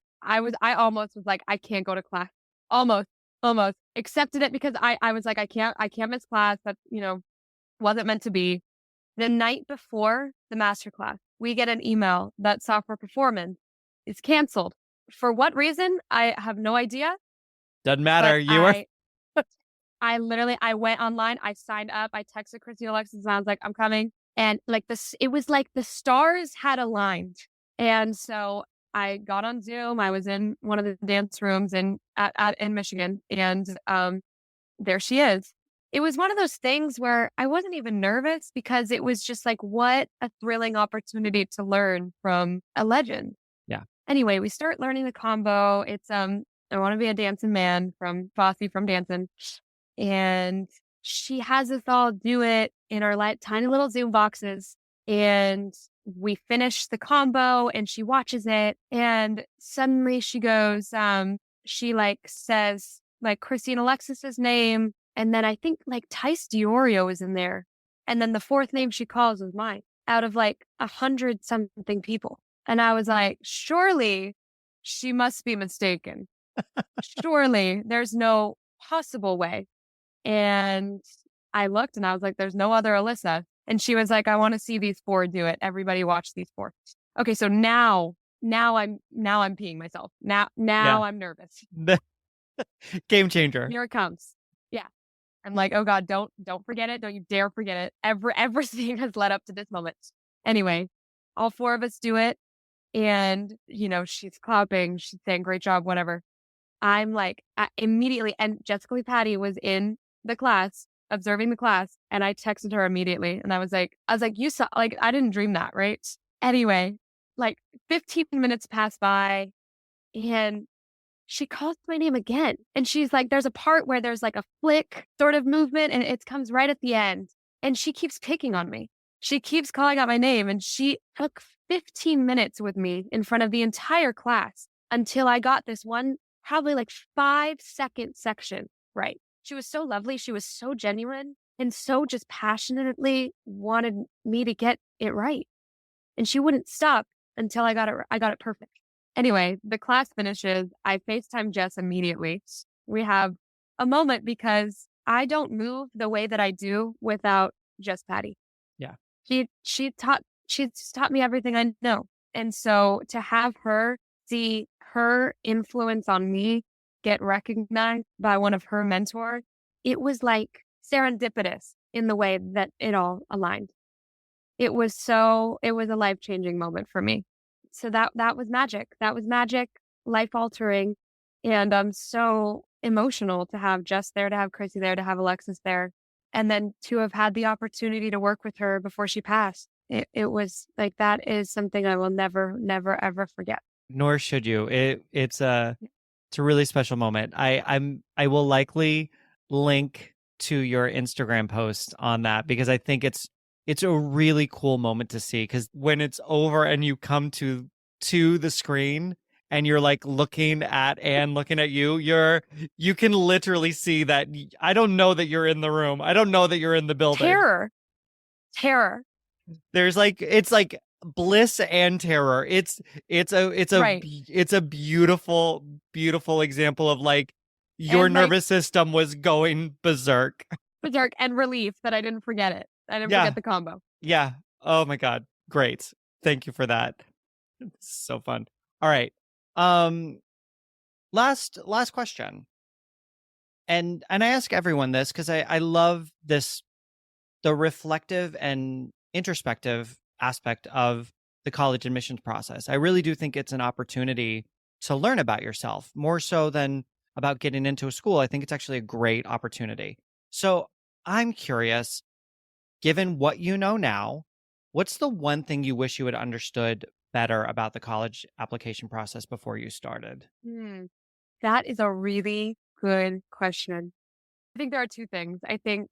almost was like, I can't go to class. Almost, almost accepted it because I was like, I can't miss class. That, wasn't meant to be. The night before the masterclass, we get an email that sophomore performance is canceled. For what reason? I have no idea. Doesn't matter. But You were I literally, I went online, I signed up, I texted Christine Alexis and I was like, I'm coming. And like this, it was like the stars had aligned. And so I got on Zoom. I was in one of the dance rooms in Michigan, and there she is. It was one of those things where I wasn't even nervous because it was just like, what a thrilling opportunity to learn from a legend. Yeah. Anyway, we start learning the combo. It's I Want to Be a Dancing Man from Fosse from Dancing. And she has us all do it in our tiny little Zoom boxes. And we finish the combo and she watches it. And suddenly she goes, she like says like Christine Alexis's name. And then I think like Tice Diorio is in there. And then the fourth name she calls was mine out of like 100 something people. And I was like, surely she must be mistaken. Surely there's no possible way. And I looked and I was like, there's no other Alyssa. And she was like, I want to see these four do it. Everybody watch these four. Okay. So now I'm peeing myself. Now Yeah. I'm nervous. Game changer. Here it comes. Yeah. I'm like, oh God, don't forget it. Don't you dare forget it. Everything has led up to this moment. Anyway, all four of us do it. And, she's clapping. She's saying, great job, whatever. I'm like, immediately. And Jessica Lee Patty was in the class, observing the class. And I texted her immediately. And I was like, you saw, like, I didn't dream that, right? Anyway, like 15 minutes pass by and she calls my name again. And she's like, there's a part where there's like a flick sort of movement and it comes right at the end. And she keeps picking on me. She keeps calling out my name. And she took 15 minutes with me in front of the entire class until I got this one, probably like 5-second section right. She was so lovely. She was so genuine and so just passionately wanted me to get it right. And she wouldn't stop until I got it perfect. Anyway, the class finishes. I FaceTime Jess immediately. We have a moment because I don't move the way that I do without Jess Patty. Yeah. She's taught me everything I know. And so to have her see her influence on me get recognized by one of her mentors, it was like serendipitous in the way that it all aligned. It was a life-changing moment for me. So that was magic. That was magic, life-altering. And I'm so emotional to have Jess there, to have Chrissy there, to have Alexis there. And then to have had the opportunity to work with her before she passed. It was like, that is something I will never, never, ever forget. Nor should you. It's a really special moment. I will likely link to your Instagram post on that because I think it's a really cool moment to see, because when it's over and you come to the screen and you're like looking at Anne, looking at you, you can literally see that. I don't know that you're in the room. I don't know that you're in the building. Terror. There's like, it's like bliss and terror. It's Right. a beautiful, beautiful example of like your And like nervous system was going berserk. berserk and relief that I didn't forget it. I didn't Yeah. forget the combo. Yeah. Oh my God. Great. Thank you for that. So fun. All right. Um last question. And I ask everyone this because I love this, the reflective and introspective aspect of the college admissions process. I really do think it's an opportunity to learn about yourself more so than about getting into a school. I think it's actually a great opportunity. So I'm curious, given what you know now, what's the one thing you wish you had understood better about the college application process before you started? Hmm. That is a really good question. I think there are two things. I think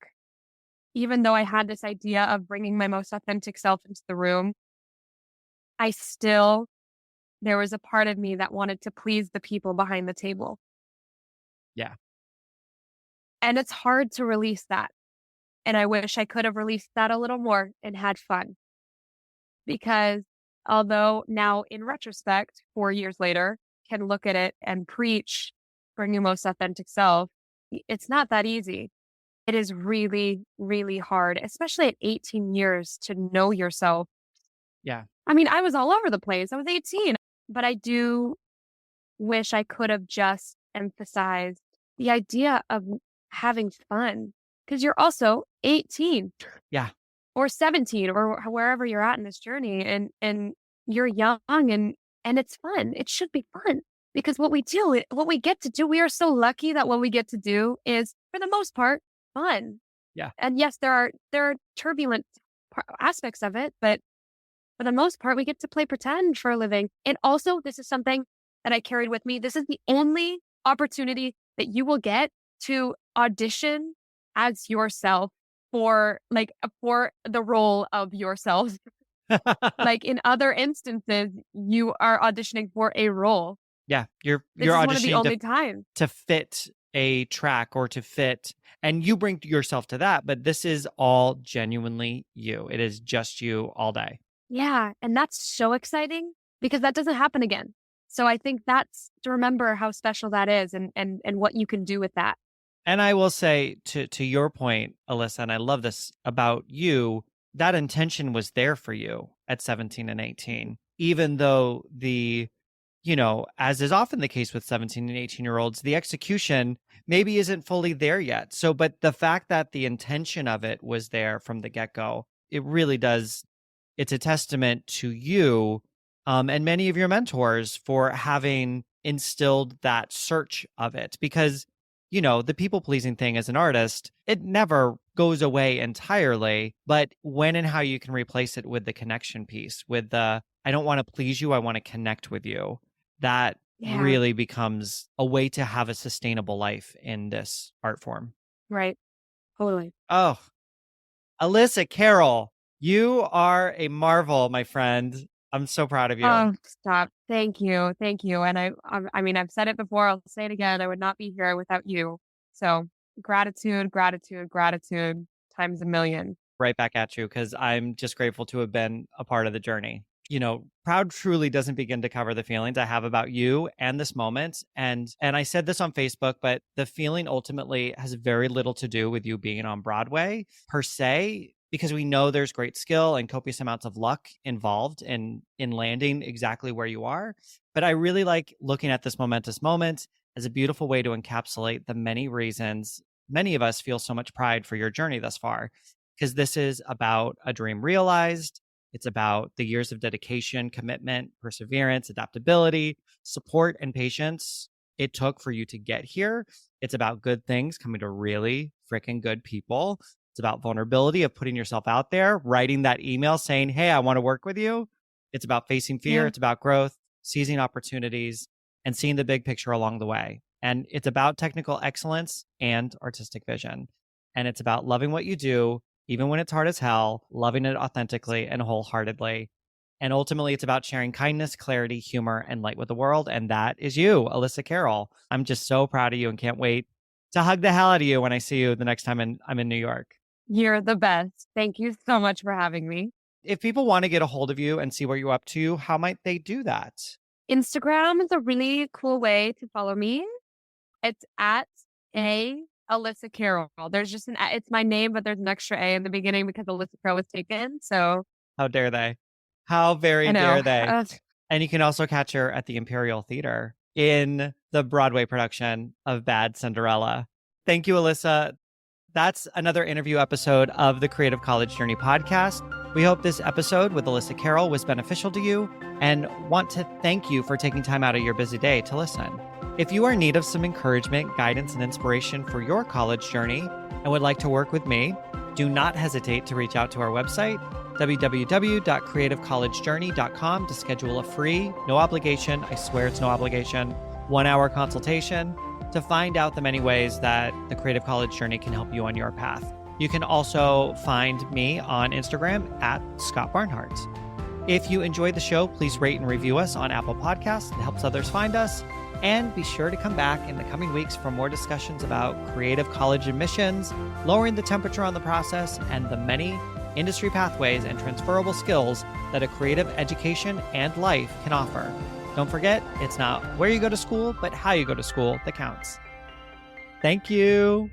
even though I had this idea of bringing my most authentic self into the room, there was a part of me that wanted to please the people behind the table. Yeah. And it's hard to release that. And I wish I could have released that a little more and had fun. Because although now in retrospect, 4 years later, can look at it and preach, bring your most authentic self, it's not that easy. It is really, really hard, especially at 18 years to know yourself. Yeah. I mean, I was all over the place. I was 18, but I do wish I could have just emphasized the idea of having fun because you're also 18 Yeah. or 17 or wherever you're at in this journey and you're young and it's fun. It should be fun because what we get to do, we are so lucky that what we get to do is for the most part fun. Yeah. And yes, there are turbulent aspects of it, but for the most part, we get to play pretend for a living. And also, this is something that I carried with me. This is the only opportunity that you will get to audition as yourself for the role of yourself. Like in other instances, you are auditioning for a role. Yeah, you're This is one of the auditioning only times. to fit a track or to fit, and you bring yourself to that, but this is all genuinely you. It is just you all day. Yeah, and that's so exciting because that doesn't happen again. So I think that's to remember how special that is and what you can do with that. And I will say to your point, Alyssa, and I love this about you, that intention was there for you at 17 and 18, even though as is often the case with 17 and 18-year-olds, the execution maybe isn't fully there yet. So, but the fact that the intention of it was there from the get-go, it really does, it's a testament to you and many of your mentors for having instilled that search of it. Because, the people-pleasing thing as an artist, it never goes away entirely, but when and how you can replace it with the connection piece, with the, I don't want to please you, I want to connect with you. That really becomes a way to have a sustainable life in this art form. Right. Totally. Oh, Alyssa Carol, you are a marvel, my friend. I'm so proud of you. Oh, stop. Thank you. Thank you. And I mean, I've said it before. I'll say it again. I would not be here without you. So gratitude, gratitude, gratitude times a million. Right back at you, because I'm just grateful to have been a part of the journey. Proud truly doesn't begin to cover the feelings I have about you and this moment. And I said this on Facebook, but the feeling ultimately has very little to do with you being on Broadway per se, because we know there's great skill and copious amounts of luck involved in landing exactly where you are. But I really like looking at this momentous moment as a beautiful way to encapsulate the many reasons many of us feel so much pride for your journey thus far, because this is about a dream realized. It's about the years of dedication, commitment, perseverance, adaptability, support, and patience it took for you to get here. It's about good things coming to really freaking good people. It's about vulnerability of putting yourself out there, writing that email saying, hey, I want to work with you. It's about facing fear. Yeah. It's about growth, seizing opportunities, and seeing the big picture along the way. And it's about technical excellence and artistic vision. And it's about loving what you do, even when it's hard as hell, loving it authentically and wholeheartedly. And ultimately, it's about sharing kindness, clarity, humor, and light with the world. And that is you, Alyssa Carol. I'm just so proud of you and can't wait to hug the hell out of you when I see you the next time I'm in New York. You're the best. Thank you so much for having me. If people want to get a hold of you and see what you're up to, how might they do that? Instagram is a really cool way to follow me. It's at Alyssa Carol. There's just it's my name, but there's an extra A in the beginning because Alyssa Carol was taken. So how dare they? How very I know. dare they? And you can also catch her at the Imperial Theater in the Broadway production of Bad Cinderella. Thank you, Alyssa. That's another interview episode of the Creative College Journey podcast. We hope this episode with Alyssa Carol was beneficial to you and want to thank you for taking time out of your busy day to listen. If you are in need of some encouragement, guidance, and inspiration for your college journey and would like to work with me, do not hesitate to reach out to our website, www.creativecollegejourney.com, to schedule a free, no obligation, I swear it's no obligation, 1-hour consultation to find out the many ways that the Creative College Journey can help you on your path. You can also find me on Instagram at Scott Barnhart. If you enjoyed the show, please rate and review us on Apple Podcasts. It helps others find us. And be sure to come back in the coming weeks for more discussions about creative college admissions, lowering the temperature on the process, and the many industry pathways and transferable skills that a creative education and life can offer. Don't forget, it's not where you go to school, but how you go to school that counts. Thank you.